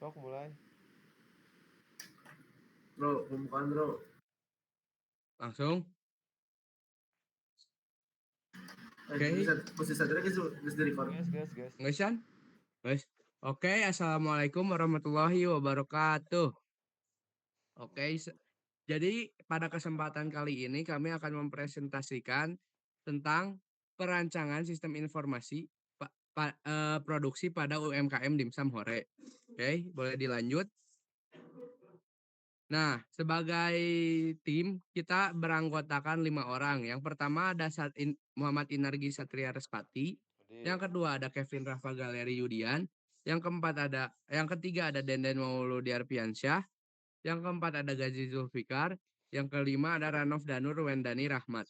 Sok mulai. Bro, pembukaan bro. Langsung. Oke. Posisi saja guys di record. Gas. Guys. Oke, assalamualaikum warahmatullahi wabarakatuh. Oke, jadi pada kesempatan kali ini kami akan mempresentasikan tentang perancangan sistem informasi produksi pada UMKM Dimsum Hore. Oke, boleh dilanjut. Nah, sebagai tim kita beranggotakan 5 orang. Yang pertama ada Muhammad Inargi Satria Respati. Yang kedua ada Kevin Rafa Galeri Yudian. Yang ketiga ada Denden Mauludi Arfiansyah. Yang keempat ada Gazi Zulfikar. Yang kelima ada Ranov Danur Wendani Rahmat.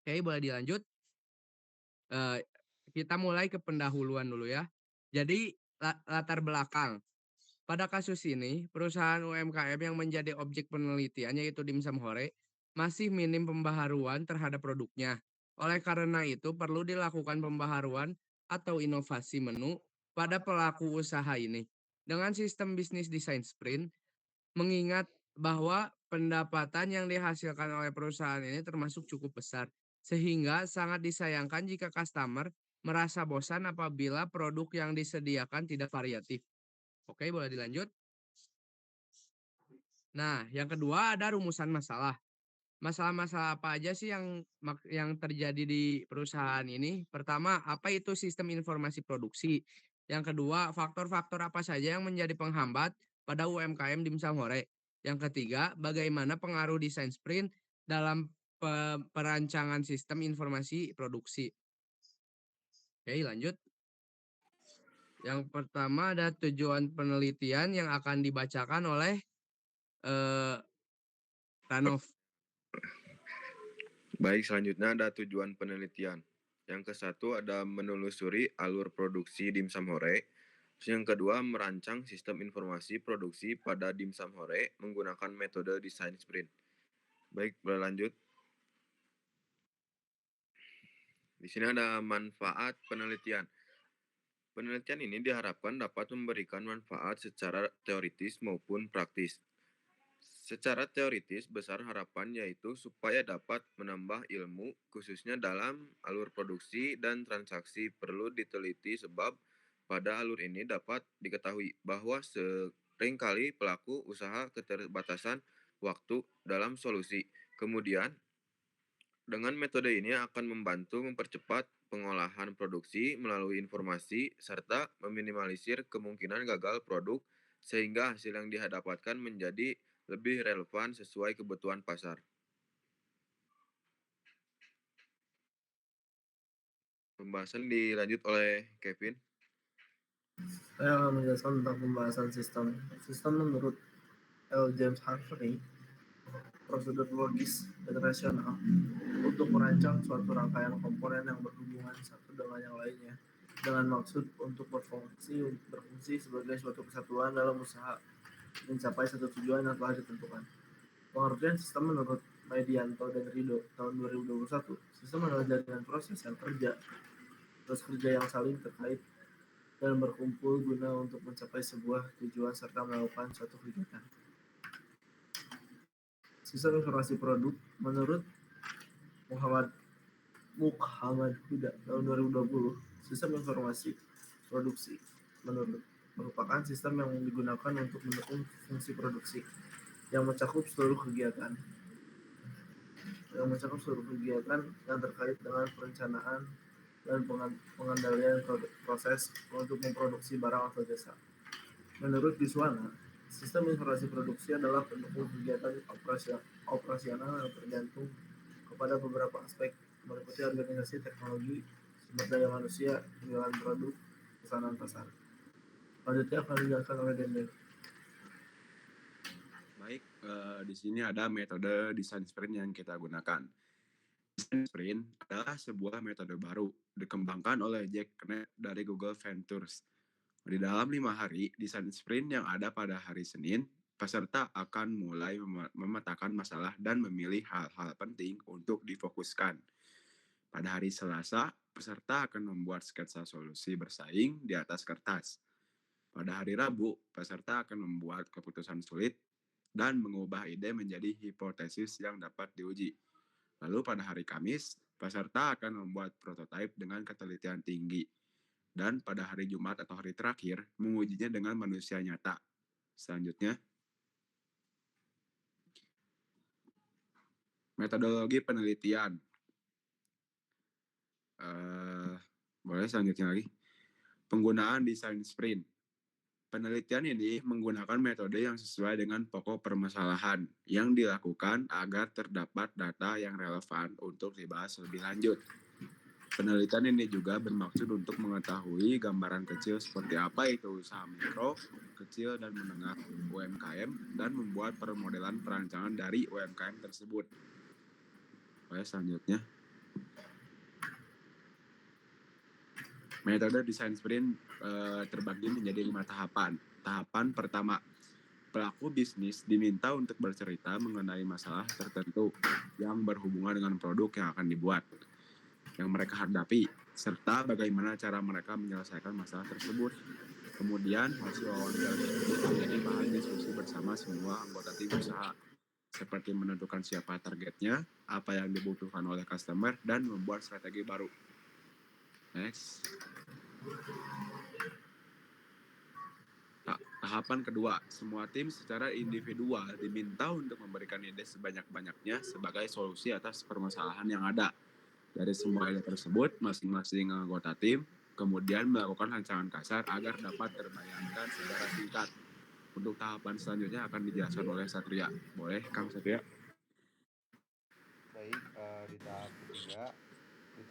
Oke, boleh dilanjut. Kita mulai ke pendahuluan dulu ya. Jadi latar belakang. Pada kasus ini, perusahaan UMKM yang menjadi objek penelitian yaitu Dimsum Hore masih minim pembaharuan terhadap produknya. Oleh karena itu, perlu dilakukan pembaharuan atau inovasi menu pada pelaku usaha ini. Dengan sistem bisnis design sprint, mengingat bahwa pendapatan yang dihasilkan oleh perusahaan ini termasuk cukup besar, sehingga sangat disayangkan jika customer merasa bosan apabila produk yang disediakan tidak variatif. Oke, boleh dilanjut. Nah, yang kedua ada rumusan masalah. Masalah-masalah apa aja sih yang terjadi di perusahaan ini? Pertama, apa itu sistem informasi produksi? Yang kedua, faktor-faktor apa saja yang menjadi penghambat pada UMKM Dimsum Hore? Yang ketiga, bagaimana pengaruh desain sprint dalam perancangan sistem informasi produksi? Oke, lanjut. Yang pertama ada tujuan penelitian yang akan dibacakan oleh Ranov. Baik, selanjutnya ada tujuan penelitian. Yang ke-1 ada menelusuri alur produksi Dimsum Hore. Yang kedua, merancang sistem informasi produksi pada Dimsum Hore menggunakan metode design sprint. Baik, berlanjut. Di sini ada manfaat penelitian. Penelitian ini diharapkan dapat memberikan manfaat secara teoritis maupun praktis. Secara teoritis, besar harapan yaitu supaya dapat menambah ilmu, khususnya dalam alur produksi dan transaksi perlu diteliti sebab pada alur ini dapat diketahui bahwa seringkali pelaku usaha keterbatasan waktu dalam solusi. Kemudian, dengan metode ini akan membantu mempercepat pengolahan produksi melalui informasi serta meminimalisir kemungkinan gagal produk sehingga hasil yang didapatkan menjadi lebih relevan sesuai kebutuhan pasar. Pembahasan dilanjut oleh Kevin. Saya akan menjelaskan tentang pembahasan sistem. Sistem menurut L. James Harvey, prosedur logis dan rasional untuk merancang suatu rangkaian komponen yang berhubungan satu dengan yang lainnya dengan maksud untuk berfungsi sebagai suatu kesatuan dalam usaha mencapai satu tujuan yang telah ditentukan. Pengertian sistem menurut Medianto dan Rido tahun 2021, sistem adalah jaringan proses yang kerja yang saling terkait dan berkumpul guna untuk mencapai sebuah tujuan serta melakukan suatu kegiatan. Sistem informasi produk menurut Muhammad Huda tahun 2020, sistem informasi produksi merupakan sistem yang digunakan untuk mendukung fungsi produksi yang mencakup seluruh kegiatan yang terkait dengan perencanaan dan pengendalian proses untuk memproduksi barang atau jasa. Menurut Giswana, sistem informasi produksi adalah pendukung kegiatan operasional yang tergantung kepada beberapa aspek, meliputi organisasi, teknologi, sumber daya manusia, penjualan produk, pesanan pasar. Selanjutnya akan dijelaskan oleh Denden. Baik, di sini ada metode design sprint yang kita gunakan. Design sprint adalah sebuah metode baru dikembangkan oleh Jack Knapp dari Google Ventures. Di dalam 5 hari design sprint yang ada pada hari Senin, peserta akan mulai memetakan masalah dan memilih hal-hal penting untuk difokuskan. Pada hari Selasa, peserta akan membuat sketsa solusi bersaing di atas kertas. Pada hari Rabu, peserta akan membuat keputusan sulit dan mengubah ide menjadi hipotesis yang dapat diuji. Lalu pada hari Kamis, peserta akan membuat prototipe dengan ketelitian tinggi. Dan pada hari Jumat atau hari terakhir, mengujinya dengan manusia nyata. Selanjutnya, metodologi penelitian. Boleh selanjutnya lagi. Penggunaan desain sprint. Penelitian ini menggunakan metode yang sesuai dengan pokok permasalahan yang dilakukan agar terdapat data yang relevan untuk dibahas lebih lanjut. Penelitian ini juga bermaksud untuk mengetahui gambaran kecil seperti apa itu usaha mikro, kecil, dan menengah UMKM dan membuat permodelan perancangan dari UMKM tersebut. Oke, selanjutnya. Metode desain sprint terbagi menjadi 5 tahapan. Tahapan pertama, pelaku bisnis diminta untuk bercerita mengenai masalah tertentu yang berhubungan dengan produk yang akan dibuat, yang mereka hadapi, serta bagaimana cara mereka menyelesaikan masalah tersebut. Kemudian, hasil wawancara tersebut menjadi bahan diskusi bersama semua anggota tim usaha, seperti menentukan siapa targetnya, apa yang dibutuhkan oleh customer, dan membuat strategi baru. Next. Tahapan kedua, semua tim secara individual diminta untuk memberikan ide sebanyak-banyaknya sebagai solusi atas permasalahan yang ada. Dari semua ide tersebut, masing-masing anggota tim kemudian melakukan rancangan kasar agar dapat terbayangkan secara singkat. Untuk tahapan selanjutnya akan dijelaskan oleh Satria. Boleh, Kang Satria? Baik, di tahap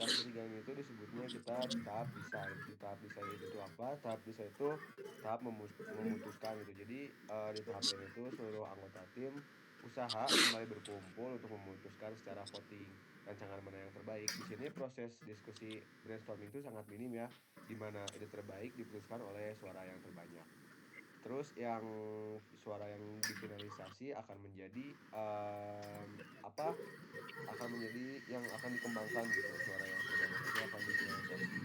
ketiga ini itu disebutnya kita di tahap desain. Di tahap desain itu apa? Tahap desain itu tahap memutuskan gitu. Jadi di tahap ini itu seluruh anggota tim usaha kembali berkumpul untuk memutuskan secara voting rancangan mana yang terbaik. Di sini proses diskusi brainstorming itu sangat minim ya, di mana ide terbaik diputuskan oleh suara yang terbanyak. Terus yang suara yang difinalisasi akan menjadi akan menjadi yang akan dikembangkan gitu, suara yang terbanyak itu akan difinalisasi.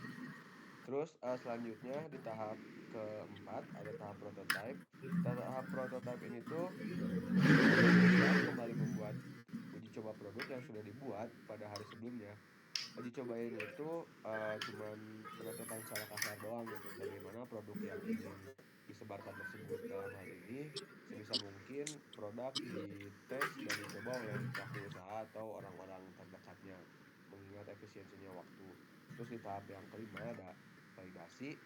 Terus selanjutnya di tahap keempat ada tahap prototype. Tahap prototype ini tuh kembali membuat uji coba produk yang sudah dibuat pada hari sebelumnya. Uji coba ini itu cuman menentukan secara kasar doang gitu, bagaimana produk yang ingin disebarkan tersebut. Dalam hal ini sebisa mungkin produk dites dan dicoba oleh pelaku usaha atau orang-orang terdekatnya, mengingat efisiensinya waktu. Terus di tahap yang kelima ada validasi.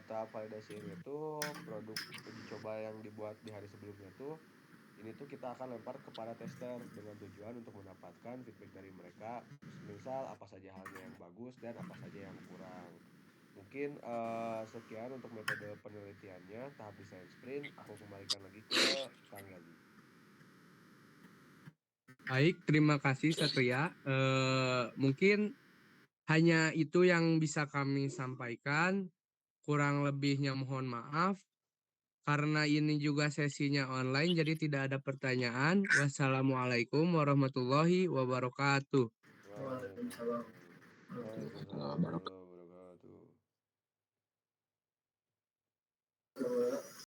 Tahap validasi ini tuh produk uji coba yang dibuat di hari sebelumnya tuh ini tuh kita akan lempar kepada tester dengan tujuan untuk mendapatkan feedback dari mereka, misal apa saja halnya yang bagus dan apa saja yang kurang. Mungkin sekian untuk metode penelitiannya tahap desain sprint. Aku kembalikan lagi ke Kang Gazi. Baik, terima kasih Satria. Mungkin hanya itu yang bisa kami sampaikan. Kurang lebihnya mohon maaf. Karena ini juga sesinya online, jadi tidak ada pertanyaan. Wassalamualaikum warahmatullahi wabarakatuh. Waalaikumsalam. Waalaikumsalam warahmatullahi wabarakatuh.